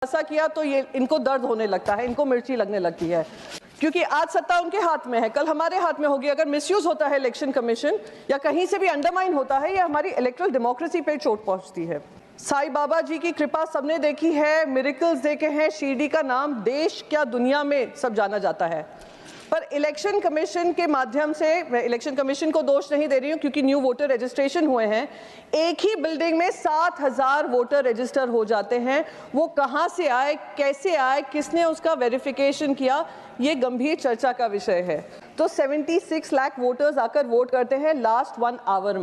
ऐसा किया तो ये इनको दर्द होने लगता है, इनको मिर्ची लगने लगती है, क्योंकि आज सत्ता उनके हाथ में है, कल हमारे हाथ में होगी। अगर मिसयूज होता है इलेक्शन कमीशन या कहीं से भी अंडरमाइन होता है, ये हमारी इलेक्टोरल डेमोक्रेसी पे चोट पहुंचती है। साईं बाबा जी की कृपा सबने देखी है, मिरेकल्स देखे हैं, शिरडी का नाम देश क्या दुनिया में सब जाना जाता है। पर इलेक्शन कमीशन के माध्यम से, मैं इलेक्शन कमीशन को दोष नहीं दे रही हूँ क्योंकि न्यू वोटर रजिस्ट्रेशन हुए हैं, एक ही बिल्डिंग में 7,000 वोटर रजिस्टर हो जाते हैं। वो कहाँ से आए, कैसे आए, किसने उसका वेरिफिकेशन किया, ये गंभीर चर्चा का विषय है। तो 76 लाख वोटर्स आकर वोट करते हैं लास्ट 1 आवर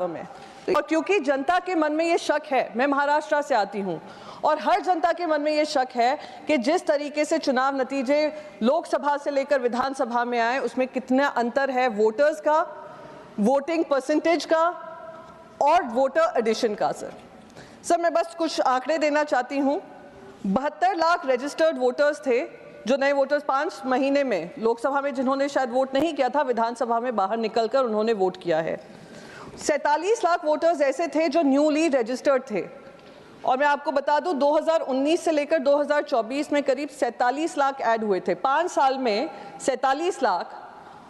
में। और क्योंकि जनता के मन में ये शक है, मैं महाराष्ट्र से आती हूँ और हर जनता के मन में ये शक है कि जिस तरीके से चुनाव नतीजे लोकसभा से लेकर विधानसभा में आए, उसमें कितना अंतर है वोटर्स का, वोटिंग परसेंटेज का और वोटर एडिशन का। सर मैं बस कुछ आंकड़े देना चाहती हूँ। 72 लाख रजिस्टर्ड वोटर्स थे, जो नए वोटर्स 5 महीने में लोकसभा में जिन्होंने शायद वोट नहीं किया था, विधानसभा में बाहर निकलकर उन्होंने वोट किया है। 47 लाख वोटर्स ऐसे थे जो न्यूली रजिस्टर्ड थे। और मैं आपको बता दूं 2019 से लेकर 2024 में करीब 47 लाख ऐड हुए थे। 5 साल में 47 लाख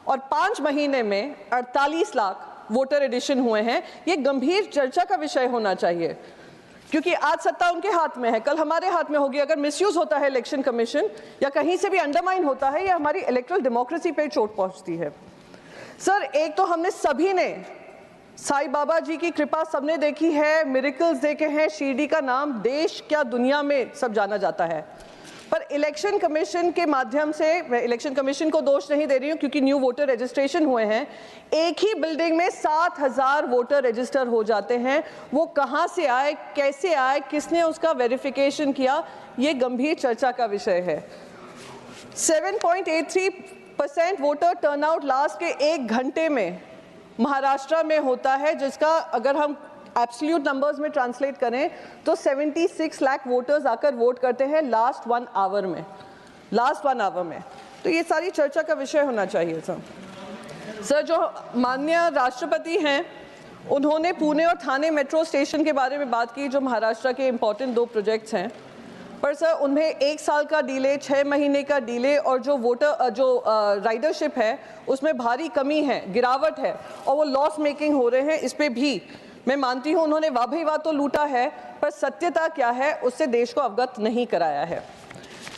और 5 महीने में 48 लाख वोटर एडिशन हुए हैं। ये गंभीर चर्चा का विषय होना चाहिए, क्योंकि आज सत्ता उनके हाथ में है, कल हमारे हाथ में होगी। अगर मिसयूज होता है इलेक्शन कमीशन या कहीं से भी अंडरमाइन होता है, ये हमारी इलेक्टोरल डेमोक्रेसी पे चोट पहुंचती है। सर एक तो हमने सभी ने साईं बाबा जी की कृपा सबने देखी है, मिरेकल्स देखे हैं, शिरडी का नाम देश क्या दुनिया में सब जाना जाता है। पर इलेक्शन कमीशन के माध्यम से, मैं इलेक्शन कमीशन को दोष नहीं दे रही हूँ क्योंकि न्यू वोटर रजिस्ट्रेशन हुए हैं, एक ही बिल्डिंग में 7,000 वोटर रजिस्टर हो जाते हैं। वो कहाँ से आए, कैसे आए, किसने उसका वेरिफिकेशन किया, ये गंभीर चर्चा का विषय है। 7.83% वोटर टर्नआउट लास्ट के 1 घंटे में महाराष्ट्र में होता है, जिसका अगर हम एब्सोल्यूट नंबर्स में ट्रांसलेट करें तो 76 लाख वोटर्स आकर वोट करते हैं लास्ट 1 आवर में। तो ये सारी चर्चा का विषय होना चाहिए। सर जो माननीय राष्ट्रपति हैं, उन्होंने पुणे और ठाणे मेट्रो स्टेशन के बारे में बात की, जो महाराष्ट्र के इम्पोर्टेंट 2 प्रोजेक्ट्स हैं। पर सर उन्हें 1 साल का डिले, 6 महीने का डिले और जो राइडरशिप है उसमें भारी कमी है, गिरावट है और वो लॉस मेकिंग हो रहे हैं। इस पे भी मैं मानती हूँ उन्होंने वाह भाई वाह तो लूटा है, पर सत्यता क्या है उससे देश को अवगत नहीं कराया है।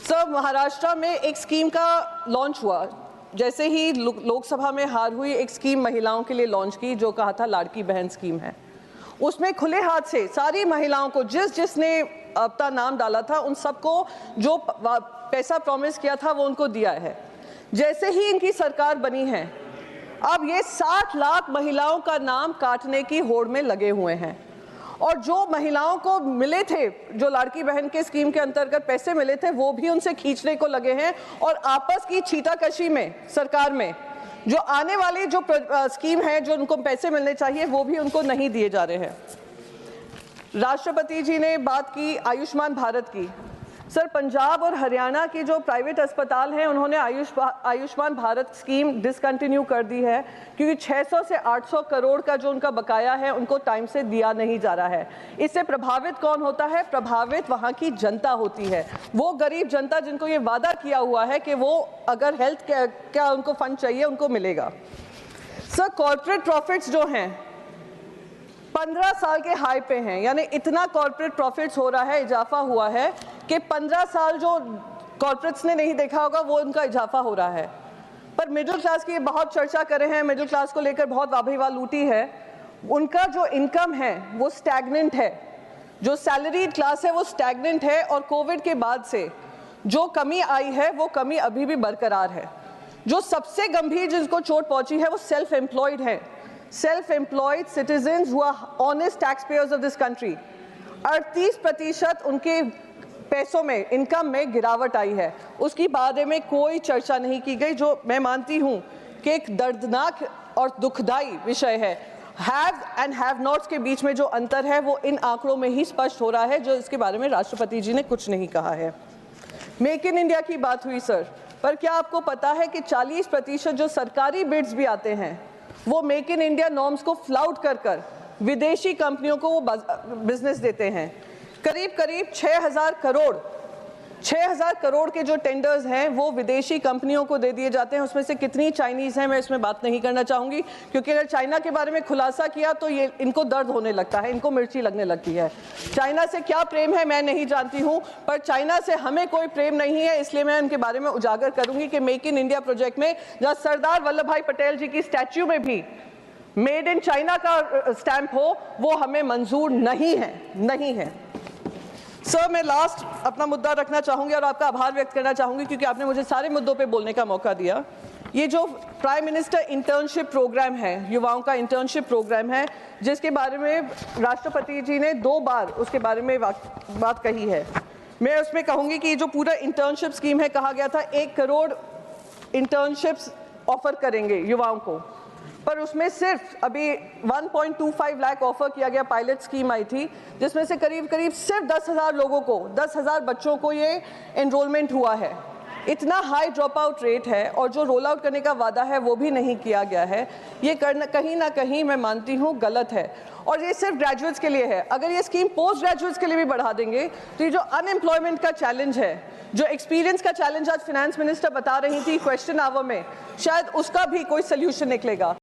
सर महाराष्ट्र में एक स्कीम का लॉन्च हुआ, जैसे ही लोकसभा में हार हुई, एक स्कीम महिलाओं के लिए लॉन्च की जो कहा था लाड़की बहन स्कीम है। उसमें खुले हाथ से सारी महिलाओं को, जिसने अपना नाम डाला था, उन सबको जो पैसा प्रॉमिस किया था वो उनको दिया है। जैसे ही इनकी सरकार बनी है, अब ये 60 लाख महिलाओं का नाम काटने की होड़ में लगे हुए हैं। और जो महिलाओं को मिले थे, जो लाड़की बहन के स्कीम के अंतर्गत पैसे मिले थे, वो भी उनसे खींचने को लगे हैं और आपस की छींटाकशी में सरकार में जो आने वाली जो स्कीम है, जो उनको पैसे मिलने चाहिए, वो भी उनको नहीं दिए जा रहे हैं। राष्ट्रपति जी ने बात की आयुष्मान भारत की। सर पंजाब और हरियाणा की जो प्राइवेट अस्पताल हैं, उन्होंने आयुष्मान भारत स्कीम डिसकंटिन्यू कर दी है, क्योंकि 600 से 800 करोड़ का जो उनका बकाया है उनको टाइम से दिया नहीं जा रहा है। इससे प्रभावित कौन होता है? प्रभावित वहाँ की जनता होती है, वो गरीब जनता जिनको ये वादा किया हुआ है कि वो अगर हेल्थ क्या उनको फंड चाहिए उनको मिलेगा। सर कॉर्पोरेट प्रॉफिट्स जो हैं 15 साल के हाई पे हैं, यानी इतना कॉर्पोरेट प्रॉफिट्स हो रहा है, इजाफा हुआ है कि 15 साल जो कॉर्पोरेट्स ने नहीं देखा होगा वो उनका इजाफा हो रहा है। पर मिडिल क्लास की बहुत चर्चा कर रहे हैं, मिडिल क्लास को लेकर बहुत वाह लूटी है। उनका जो इनकम है वो स्टैग्नेंट है, जो सैलरीड क्लास है वो स्टैग्नेंट है, और कोविड के बाद से जो कमी आई है वो कमी अभी भी बरकरार है। जो सबसे गंभीर जिनको चोट पहुंची है वो सेल्फ एम्प्लॉयड है, self-employed citizens who are honest taxpayers of this country। 38% उनके पैसों में, इनकम में गिरावट आई है, उसकी बारे में कोई चर्चा नहीं की गई, जो मैं मानती हूँ कि एक दर्दनाक और दुखदाई विषय है। हैव एंड हैव नॉट्स के बीच में जो अंतर है वो इन आंकड़ों में ही स्पष्ट हो रहा है, जो इसके बारे में राष्ट्रपति जी ने कुछ नहीं कहा है। मेक इन इंडिया की बात हुई सर, पर क्या आपको पता है कि 40% जो सरकारी बिड्स भी आते हैं वो मेक इन इंडिया नॉर्म्स को फ्लाउट कर विदेशी कंपनियों को वो बिजनेस देते हैं। करीब करीब 6,000 करोड़ के जो टेंडर्स हैं वो विदेशी कंपनियों को दे दिए जाते हैं। उसमें से कितनी चाइनीज़ हैं मैं इसमें बात नहीं करना चाहूँगी, क्योंकि अगर चाइना के बारे में खुलासा किया तो ये इनको दर्द होने लगता है, इनको मिर्ची लगने लगती है। चाइना से क्या प्रेम है मैं नहीं जानती हूँ, पर चाइना से हमें कोई प्रेम नहीं है, इसलिए मैं उनके बारे में उजागर करूँगी कि मेक इन इंडिया प्रोजेक्ट में जहाँ सरदार वल्लभ भाई पटेल जी की स्टैच्यू में भी मेड इन चाइना का स्टैंप हो, वो हमें मंजूर नहीं है। सर, मैं लास्ट अपना मुद्दा रखना चाहूँगी और आपका आभार व्यक्त करना चाहूँगी क्योंकि आपने मुझे सारे मुद्दों पे बोलने का मौका दिया। ये जो प्राइम मिनिस्टर इंटर्नशिप प्रोग्राम है, युवाओं का इंटर्नशिप प्रोग्राम है, जिसके बारे में राष्ट्रपति जी ने 2 बार उसके बारे में बात कही है, मैं उसमें कहूँगी कि जो पूरा इंटर्नशिप स्कीम है, कहा गया था 1 करोड़ इंटर्नशिप्स ऑफर करेंगे युवाओं को, पर उसमें सिर्फ अभी 1.25 लाख ऑफर किया गया। पायलट स्कीम आई थी जिसमें से करीब सिर्फ 10,000 लोगों को, 10,000 बच्चों को ये एनरोलमेंट हुआ है। इतना हाई ड्रॉप आउट रेट है और जो रोल आउट करने का वादा है वो भी नहीं किया गया है। ये करना कहीं ना कहीं मैं मानती हूँ गलत है, और ये सिर्फ ग्रेजुएट्स के लिए है। अगर ये स्कीम पोस्ट ग्रेजुएट्स के लिए भी बढ़ा देंगे तो ये जो अनएम्प्लॉयमेंट का चैलेंज है, जो एक्सपीरियंस का चैलेंज आज फाइनेंस मिनिस्टर बता रही थी क्वेश्चन आवर में, शायद उसका भी कोई सोल्यूशन निकलेगा।